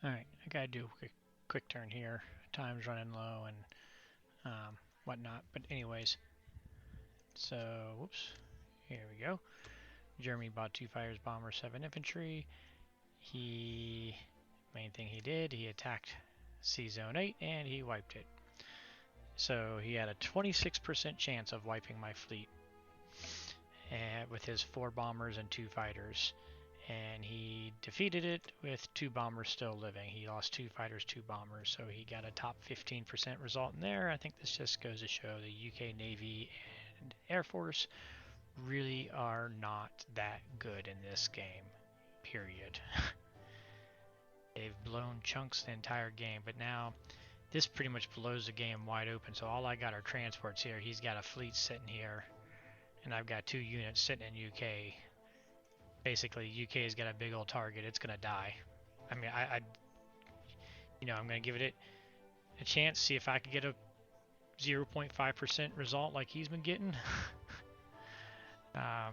Alright, I gotta do a quick turn here. Time's running low and whatnot. But anyways, so, whoops, here we go. Germany bought 2 fighters, bombers, 7 infantry. Main thing he did, he attacked Sea Zone 8 and he wiped it. So he had a 26% chance of wiping my fleet with his 4 bombers and 2 fighters. And he defeated it with 2 bombers still living. He lost 2 fighters, 2 bombers, so he got a top 15% result in there. I think this just goes to show the UK Navy and Air Force really are not that good in this game, period. They've blown chunks the entire game, but now this pretty much blows the game wide open. So all I got are transports here. He's got a fleet sitting here, and I've got 2 units sitting in UK. Basically, UK has got a big old target. It's gonna die. I mean, I'm gonna give it a chance, see if I can get a 0.5% result like he's been getting. But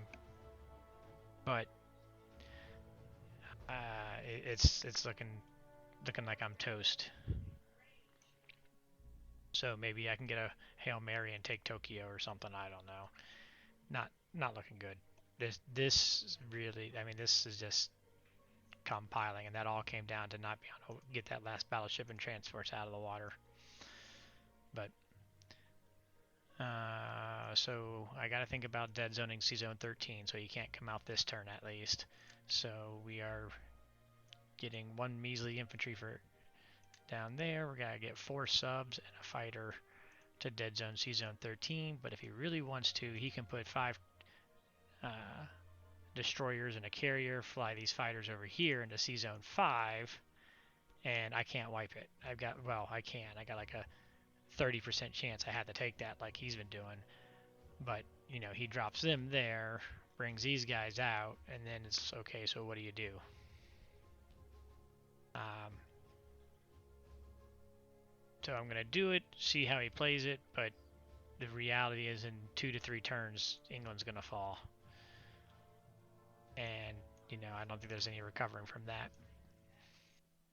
it's looking like I'm toast. So maybe I can get a Hail Mary and take Tokyo or something. I don't know. Not looking good. This really, I mean, this is just compiling, and that all came down to not being able to get that last battleship and transports out of the water. But so I got to think about dead zoning Sea Zone 13, so you can't come out this turn at least. So we are getting 1 measly infantry for down there. We're gonna get 4 subs and a fighter to dead zone Sea Zone 13. But if he really wants to, he can put 5 destroyers and a carrier, fly these fighters over here into Sea Zone 5, and I can't wipe it. I got like a 30% chance I had to take that like he's been doing. But, he drops them there, brings these guys out, and then it's okay, so what do you do? So I'm going to do it, see how he plays it, but the reality is in 2 to 3 turns, England's going to fall. And, I don't think there's any recovering from that.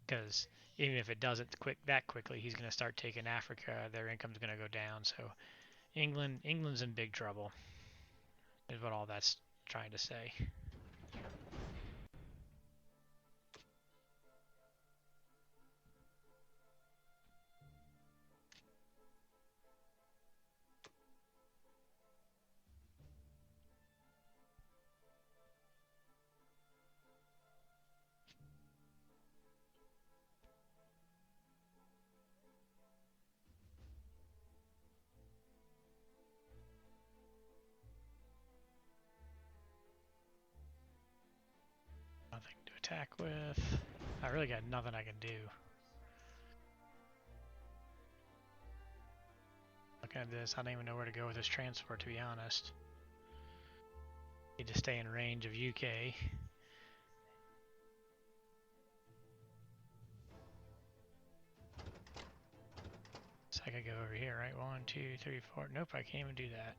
Because even if it doesn't that quickly, he's going to start taking Africa. Their income's going to go down. So England's in big trouble, is what all that's trying to say. Nothing to attack with. I really got nothing I can do. Looking at this, I don't even know where to go with this transport, to be honest. Need to stay in range of UK. So I could go over here, right? 1, 2, 3, 4. Nope, I can't even do that.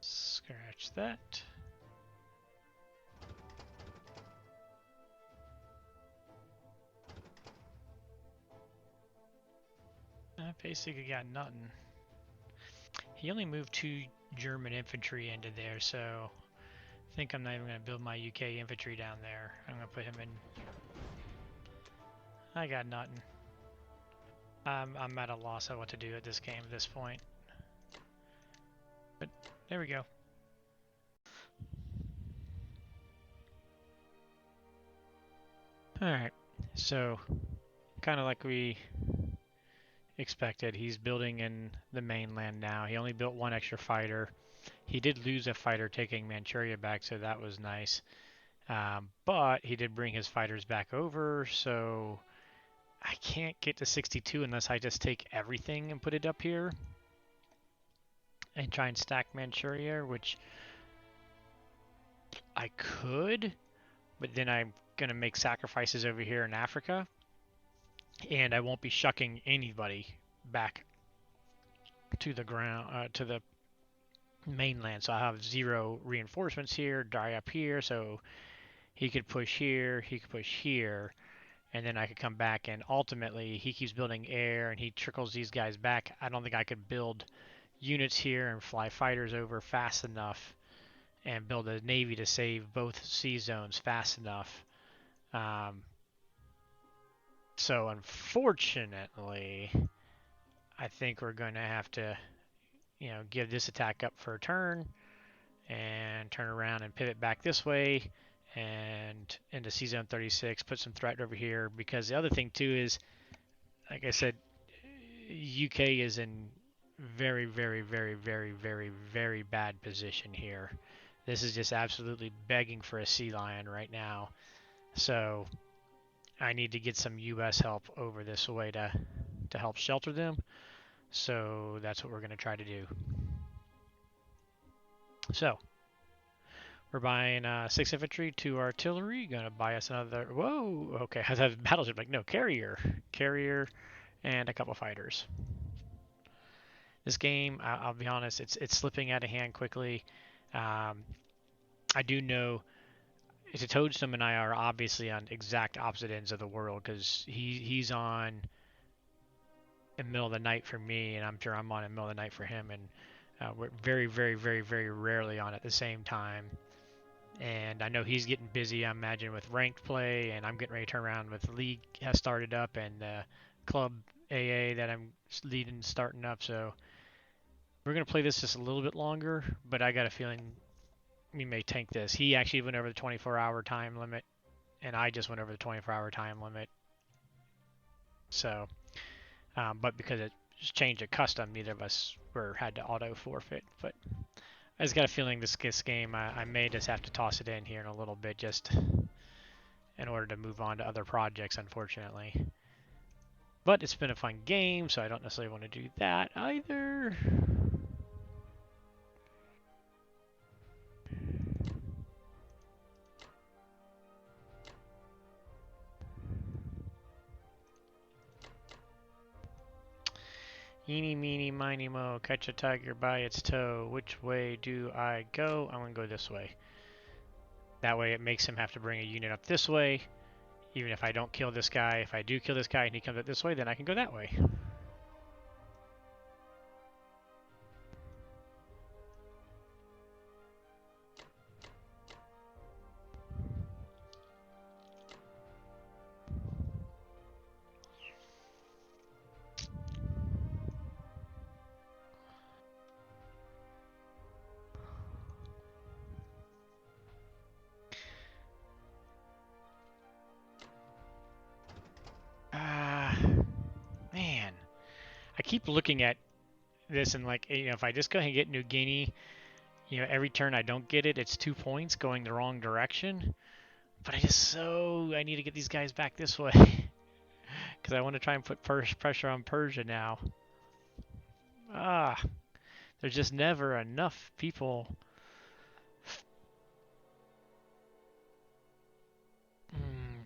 Scratch that. I basically got nothing. He only moved 2 German infantry into there, so I think I'm not even going to build my UK infantry down there. I'm going to put him in. I got nothing. I'm at a loss of what to do at this game at this point. But there we go. Alright, so kind of like we expected, he's building in the mainland now. He only built 1 extra fighter. He did lose a fighter taking Manchuria back, so that was nice. But he did bring his fighters back over, so I can't get to 62 unless I just take everything and put it up here and try and stack Manchuria, which I could, but then I'm going to make sacrifices over here in Africa, and I won't be shucking anybody back to the ground, to the mainland. So I have 0 reinforcements here, dry up here, so he could push here, he could push here, and then I could come back, and ultimately he keeps building air and he trickles these guys back. I don't think I could build units here and fly fighters over fast enough and build a navy to save both sea zones fast enough. So unfortunately, I think we're going to have to, give this attack up for a turn and turn around and pivot back this way and into sea zone 36, put some threat over here, because the other thing too is, like I said, UK is in very, very, very, very, very, very bad position here. This is just absolutely begging for a sea lion right now. So I need to get some US help over this way to help shelter them. So that's what we're going to try to do. So we're buying 6 infantry, 2 artillery. Going to buy us another. Whoa, okay. I have battleship. Like, no, carrier, and a couple fighters. This game, I'll be honest, it's slipping out of hand quickly. I do know Toadstone and I are obviously on exact opposite ends of the world, because he's on in the middle of the night for me, and I'm sure I'm on in the middle of the night for him, and we're very, very, very, very rarely on at the same time. And I know he's getting busy, I imagine, with ranked play, and I'm getting ready to turn around with League has started up, and Club AA that I'm leading starting up. So we're going to play this just a little bit longer, but I got a feeling we may tank this. He actually went over the 24-hour time limit, and I just went over the 24-hour time limit. So, but because it changed a custom, neither of us had to auto forfeit. But I just got a feeling this game, I may just have to toss it in here in a little bit, just in order to move on to other projects, unfortunately. But it's been a fun game, so I don't necessarily want to do that either. Eeny, meeny, miny, mo, catch a tiger by its toe. Which way do I go? I'm going to go this way. That way it makes him have to bring a unit up this way. Even if I don't kill this guy, if I do kill this guy and he comes up this way, then I can go that way. Man. I keep looking at this and like, if I just go ahead and get New Guinea, every turn I don't get it, it's 2 points going the wrong direction. But I need to get these guys back this way. Because I want to try and put pressure on Persia now. There's just never enough people.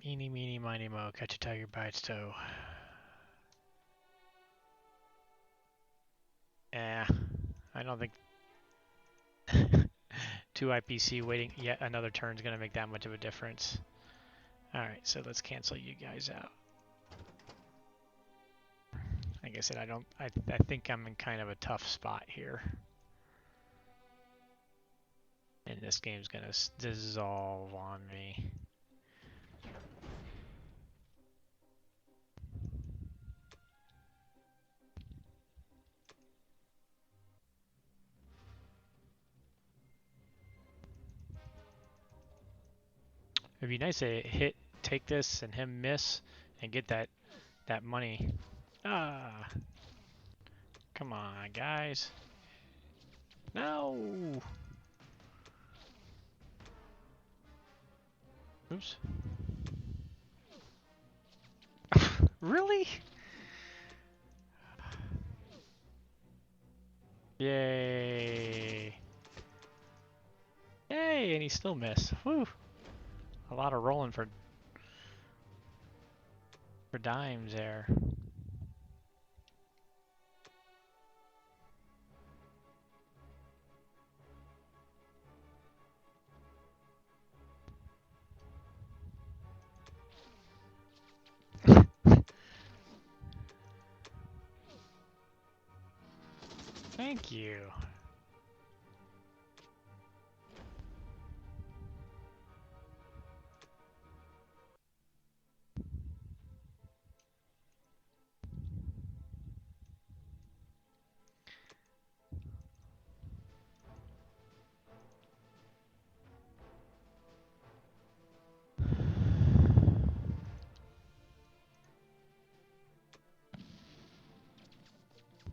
Eeny, meeny, miny, mo, catch a tiger by its toe. Yeah, I don't think 2 IPC waiting yet another turn is going to make that much of a difference. Alright, so let's cancel you guys out. Like I said, I think I'm in kind of a tough spot here. And this game's going to dissolve on me. It'd be nice to take this and him miss and get that money. Come on, guys. No. Oops. Really? Yay. Yay, and he still missed. Whew. A lot of rolling for dimes there. Thank you.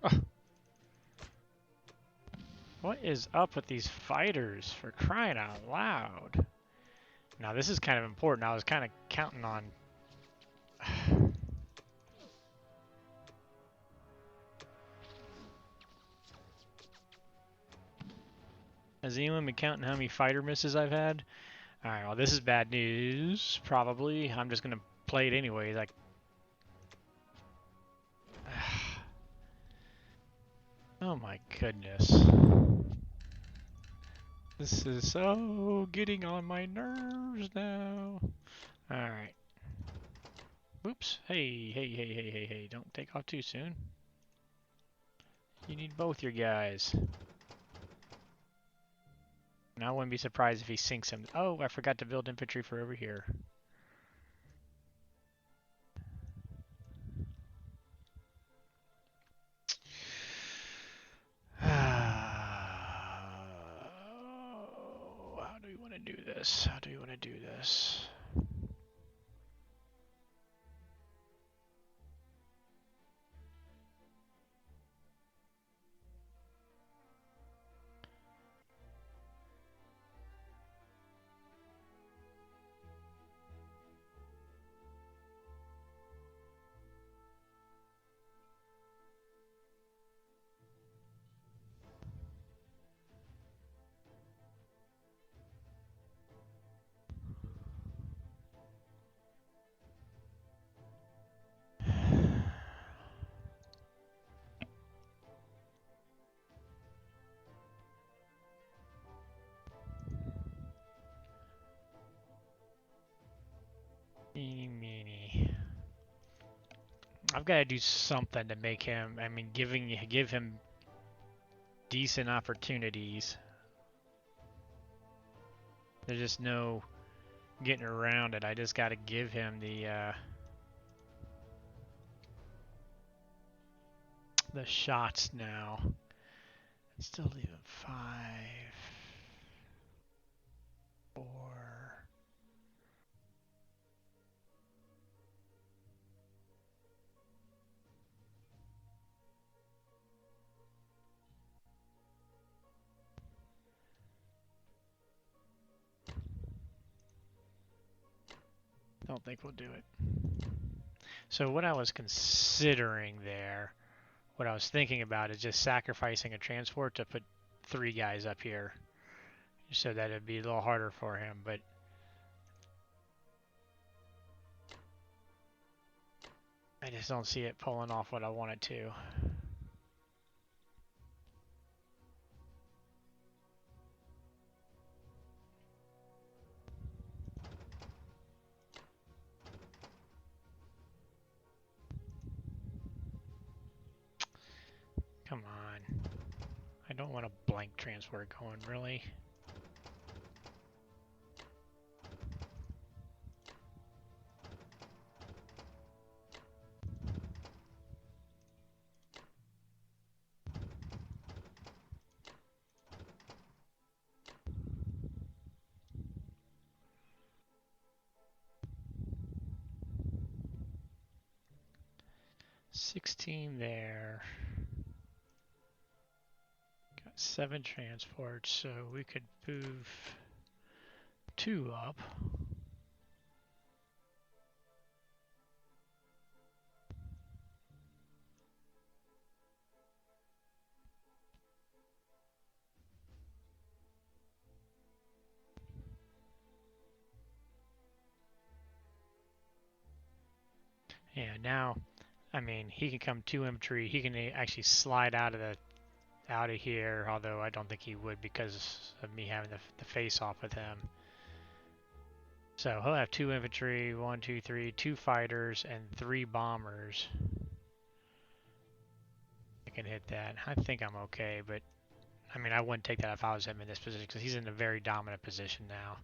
Oh, what is up with these fighters, for crying out loud? Now this is kind of important. I was kind of counting on... Has anyone been counting how many fighter misses I've had? Alright, well this is bad news, probably. I'm just gonna play it anyway, like... Oh my goodness. This is so getting on my nerves now. Alright. Oops. Hey. Don't take off too soon. You need both your guys. And I wouldn't be surprised if he sinks him. Oh, I forgot to build infantry for over here. How do we want to do this? How do we want to do this? Eeny, meeny. I've got to do something to make him, I mean, give him decent opportunities. There's just no getting around it. I just got to give him the shots now. Still leaving 5, 4. Don't think we'll do it. So what I was considering there, what I was thinking about is just sacrificing a transport to put 3 guys up here, so that it'd be a little harder for him, but I just don't see it pulling off what I want it to. Come on. I don't want a blank transport going, really. $16 there. Got 7 transports, so we could move 2 up. Yeah, now, I mean, he can come 2 infantry. He can actually slide out of here, although I don't think he would because of me having the face off with him. So he'll have 2 infantry, 1, 2, 3, 2 fighters, and 3 bombers. I can hit that. I think I'm okay, but I mean, I wouldn't take that if I was him in this position because he's in a very dominant position now.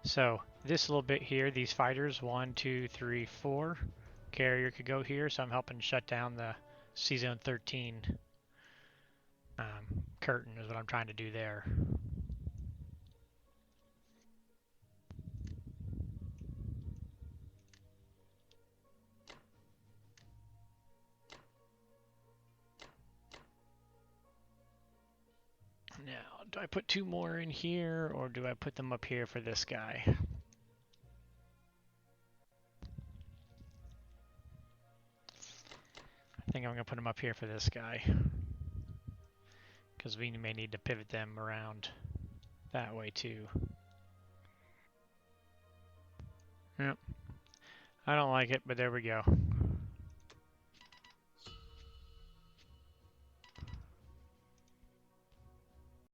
So this little bit here, these fighters, 1, 2, 3, 4, carrier could go here, so I'm helping shut down the C-Zone 13 curtain is what I'm trying to do there. Now, do I put 2 more in here, or do I put them up here for this guy? I think I'm going to put them up here for this guy, because we may need to pivot them around that way too. Yep. I don't like it, but there we go.